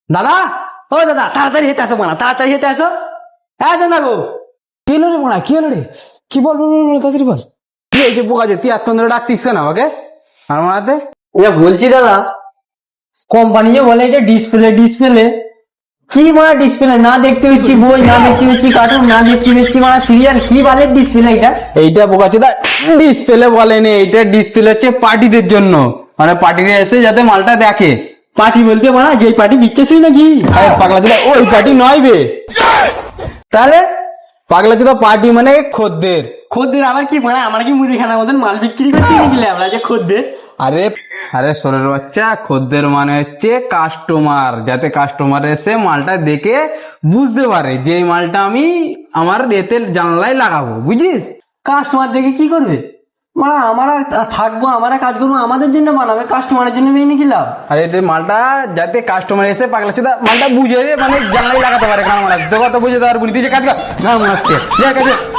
দাদা, ও দাদা, তাড়াতাড়ি হেঁটে আসো মানা, তাড়াতাড়ি হেঁটে আসো। হ্যাঁ জানা গো। কি হলো রে মানা, কি হলো রে? কি বল বল বল বল, তাড়াতাড়ি বল। কি এই যে বোকা যে তুই এতক্ষণ ধরে ডাকতিস না আমাকে আর মানাতে? বলছি দাদা, কোম্পানি যে বলে এটা ডিসপ্লে ডিসপ্লে, কি মানে ডিসপ্লে? না দেখতে পাচ্ছি বই, না দেখতে পাচ্ছি কার্টুন, না দেখতে পাচ্ছি মানে সিরিয়াল, কি বালের ডিসপ্লে এটা? এইটা বোকা চোদা ডিসপ্লে বলেনি, এইটা ডিসপ্লে হচ্ছে পার্টিদের জন্য, মানে পার্টিতে এসে যাতে মালটা দেখে। পার্টি বলতে মানে যেই পার্টি বিচ্ছেসই নাকি? আরে পাগলা চোদা, ওই পার্টি নয় বে। তাহলে পাগলা চোদা পার্টি মানে খদ্দের। খদ্দের আবার কি মানে? আমরা কি মুদিখানার মতন মাল বিক্রি করতে নাকি আমরা যে খদ্দের? আরে আরে সোরের বাচ্চা, খদ্দের মানে হচ্ছে কাস্টমার, যাতে কাস্টমার এসে মালটা দেখে বুঝতে পারে যে এই মালটা আমি আমার এতে জানলায় লাগাবো, বুঝিস? কাস্টমার দেখে কি করবে? মানে আমরা থাকবো, আমরা কাজ করবো, আমাদের জন্য বানাবে, কাস্টমারের জন্য মেয়ে নাকি লাভ? আর এই মালটা যাতে কাস্টমার এসে পাগলা চোদা মালটা বুঝে মানে জানলায় লাগাতে পারে। গান মারাচ্ছে তো, কত বুঝে দেওয়ার বুঝি, তুই যে কাজ কর, গান মারাচ্ছে, যা কাজে।